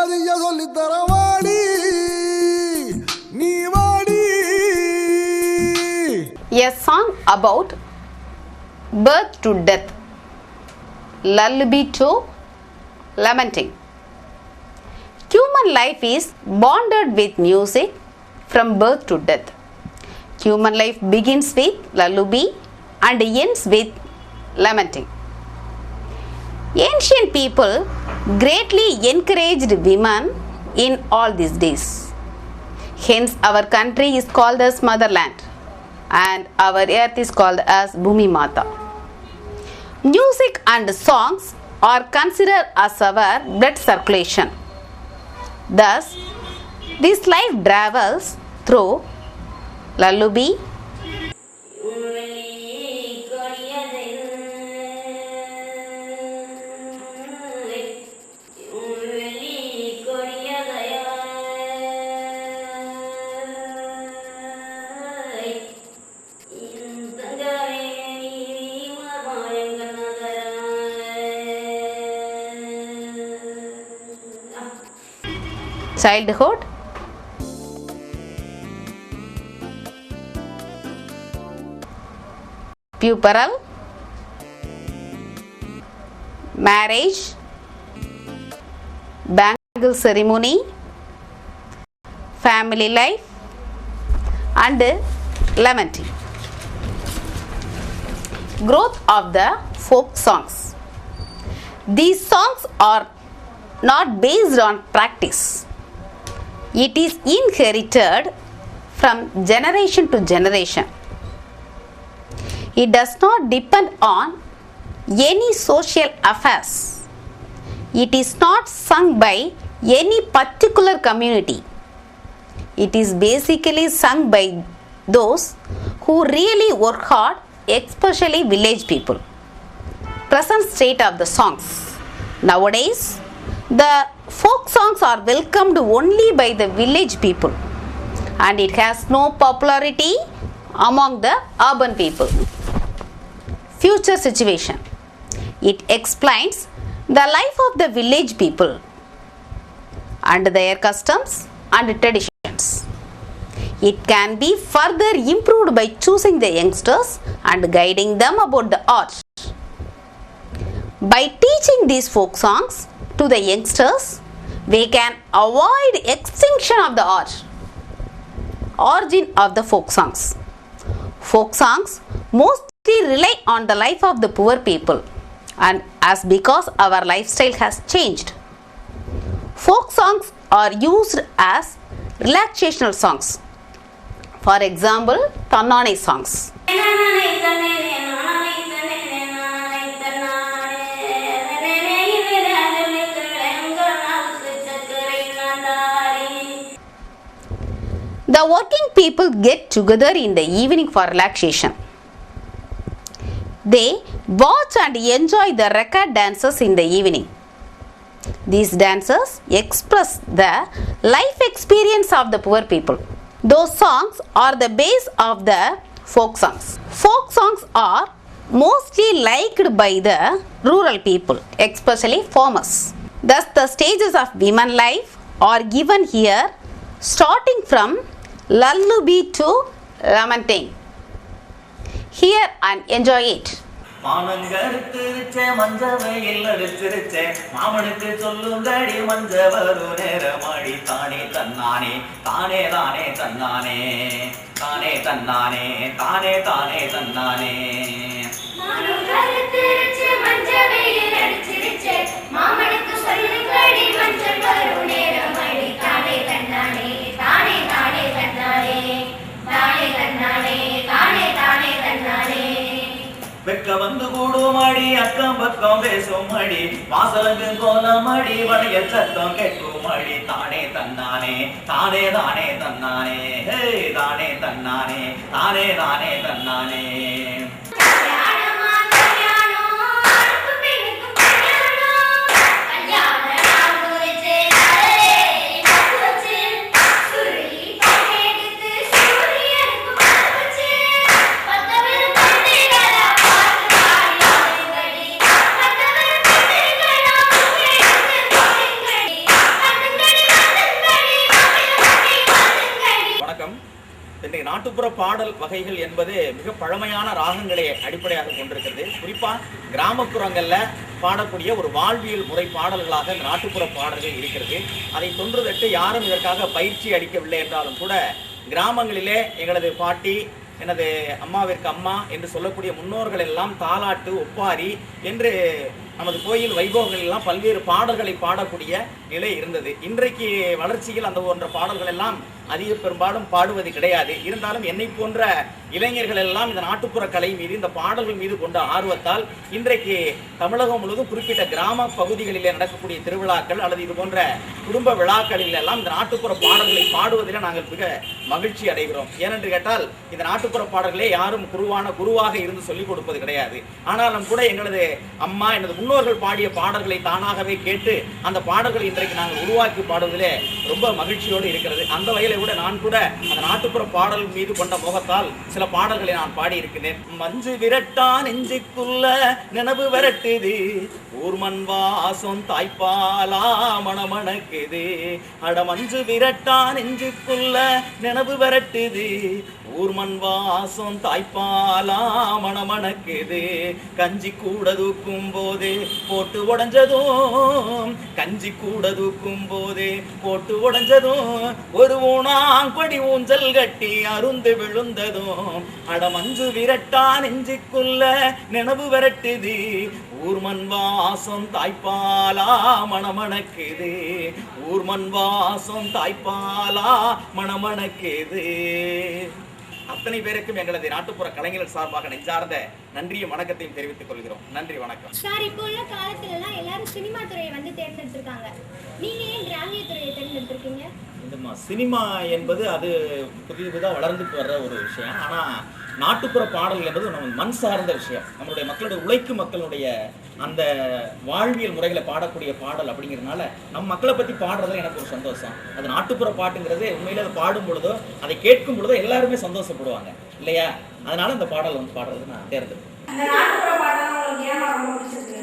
மரியாதைய சொல்லித்தர வாடி நீ வாடி. A song about birth to death, lullaby to lamenting. Human life is bonded with music from birth to death. Human life begins with lullaby and ends with lamenting. Ancient people greatly encouraged women in all these days. Hence our country is called as motherland and our earth is called as Bhumi Mata. Music and songs are considered as our blood circulation. Thus, this life travels through lullaby, childhood, pubertal, marriage, bangle ceremony, family life and lamenting. Growth of the folk songs. These songs are not based on practice. It is inherited from generation to generation. It does not depend on any social affairs. It is not sung by any particular community. It is basically sung by those who really work hard, especially village people. Present state of the songs. Nowadays, the folk songs are welcomed only by the village people and it has no popularity among the urban people. Future situation. It explains the life of the village people and their customs and traditions. It can be further improved by choosing the youngsters and guiding them about the art. By teaching these folk songs to the youngsters, we can avoid extinction of the art. Origin of the folk songs. Folk songs mostly rely on the life of the poor people and as because our lifestyle has changed. Folk songs are used as relaxational songs. For example, Tannane songs. The working people get together in the evening for relaxation. They watch and enjoy the record dances in the evening. These dances express the life experience of the poor people. Those songs are the base of the folk songs. Folk songs are mostly liked by the rural people, especially farmers. Thus, the stages of women life are given here, starting from lullaby to lamenting. Hear and enjoy it. மானங்கருத்துருச்சே மஞ்ச வெயில் அடிச்சிருச்சே மாமனுக்கு சொல்லுங்கடி மஞ்ச வரு நேரமாடி தானே தன்னானே தானே தானே தன்னானே தானே தன்னானே தானே தானே தன்னானே மானங்கருத்துருச்சே மஞ்ச வெயில் அடிச்சிருச்சே மாமனுக்கு சொல்லுங்கடி மஞ்ச வரு நேரமாடி தானே தன்னானே தானே தானே தன்னானே தானே தன்னானே தானே தானே தன்னானே வெக்க வந்து கூடுமாடி அக்கம் பக்கம் பேசுமாடி வாசலுக்கு கோலமாடி வளைய சத்தம் கேட்குமாடி தானே தன்னானே தானே தானே தன்னானே ஹே தானே தன்னானே தானே தானே தன்னானே Thank you. நாட்டுப்புற பாடல் வகைகள் என்பது மிக பழமையான ராகங்களை அடிப்படையாக கொண்டிருக்கிறது. குறிப்பாக கிராமப்புறங்களில் பாடக்கூடிய ஒரு வாழ்வியல் முறை பாடல்களாக இந்த நாட்டுப்புற பாடல்கள் இருக்கிறது. அதை தொன்றுதட்டு யாரும் இதற்காக பயிற்சி அளிக்கவில்லை என்றாலும் கூட கிராமங்களிலே எங்களது பாட்டி, எனது அம்மாவிற்கு அம்மா என்று சொல்லக்கூடிய முன்னோர்கள் எல்லாம் தாலாட்டு, ஒப்பாரி என்று நமது கோயில் வைபவங்கள் எல்லாம் பல்வேறு பாடல்களை பாடக்கூடிய நிலை இருந்தது. இன்றைக்கு வளர்ச்சியில் அந்த போன்ற பாடல்கள் எல்லாம் அதிக பெரும்பாலும் பாடுவது கிடையாது. இருந்தாலும் என்னை போன்ற இளைஞர்கள் எல்லாம் இந்த நாட்டுப்புற கலை மீது, இந்த பாடல்கள் மீது கொண்ட ஆர்வத்தால் இன்றைக்கு தமிழகம் முழுவதும் குறிப்பிட்ட கிராம பகுதிகளிலே நடக்கக்கூடிய திருவிழாக்கள் அல்லது இது போன்ற குடும்ப விழாக்களில் எல்லாம் இந்த நாட்டுப்புற பாடல்களை பாடுவதில் நாங்கள் மிக மகிழ்ச்சி அடைகிறோம். ஏனென்று கேட்டால் இந்த நாட்டுப்புற பாடல்களே யாரும் குருவாக இருந்து சொல்லிக் கொடுப்பது கிடையாது. ஆனாலும் கூட எங்களது அம்மா, எனது முன்னோர்கள் பாடிய பாடல்களை தானாகவே கேட்டு அந்த பாடல்களை இன்றைக்கு நாங்கள் உருவாக்கி பாடுவதிலே ரொம்ப மகிழ்ச்சியோடு இருக்கிறது. அந்த வகையில் கூட நான் கூட அந்த நாட்டுப்புற பாடல் மீது கொண்ட மோகத்தால் சில பாடல்களை நான் பாடி இருக்கிறேன். மஞ்சு விரட்டா நெஞ்சுக்குள்ள நினைவு விரட்டுது, ஊர் மண் வாசம் தாய்ப்பாலா மணமணக்குது. அட மஞ்சு விரட்டா நெஞ்சுக்குள்ள நினைவு விரட்டுது, ஊர் மண் வாசம் தாய்ப்பாலா மணமணக்குது. கஞ்சி கூட தூக்கும் போது போட்டு உடஞ்சதும், கஞ்சி கூட தூக்கும் போது போட்டு உடஞ்சதும், ஒரு ஊனாங்கொடி ஊஞ்சல் கட்டி அருந்து விழுந்ததும். அட மஞ்சு விரட்டா நெஞ்சுக்குள்ள நினைவு விரட்டுது, ஊர் மண் வாசம் தாய்ப்பாலா மணமணக்குது, ஊர் மண் வாசம் தாய்ப்பாலா மணமணக்குது. அத்தனை பேருக்கும் எங்களது நாட்டுப்புற கலைஞர்கள் சார்பாக நெஞ்சார்ந்த நன்றியும் வணக்கத்தையும் தெரிவித்துக் கொள்கிறோம். நன்றி, வணக்கம். சார், இப்போ உள்ள காலத்துல எல்லாம் எல்லாரும் சினிமா துறையை வந்து தேர்ந்தெடுத்திருக்காங்க. நீங்க ஏன் கிராமிய துறையை தேர்ந்தெடுத்திருக்கீங்க? இந்த சினிமா என்பது அது புதிதாக வளர்ந்துட்டு வர்ற ஒரு விஷயம். ஆனால் நாட்டுப்புற பாடல் என்பது நம்ம மண் சார்ந்த விஷயம். நம்மளுடைய மக்களுடைய உழைக்கும் மக்களுடைய அந்த வாழ்வியல் முறைகளை பாடக்கூடிய பாடல் அப்படிங்கிறதுனால நம்ம மக்களை பற்றி பாடுறதுல எனக்கு ஒரு சந்தோஷம். அது நாட்டுப்புற பாட்டுங்கிறது உண்மையில அதை பாடும் பொழுதோ அதை கேட்கும் பொழுதோ எல்லாருமே சந்தோஷப்படுவாங்க இல்லையா? அதனால இந்த பாடல் வந்து பாடுறது நான் தேர்ந்தெடுத்தேன். அந்த நாட்டுப்புற பாடல் உங்களுக்கு ஏன் ரொம்ப பிடிச்சிருக்கு?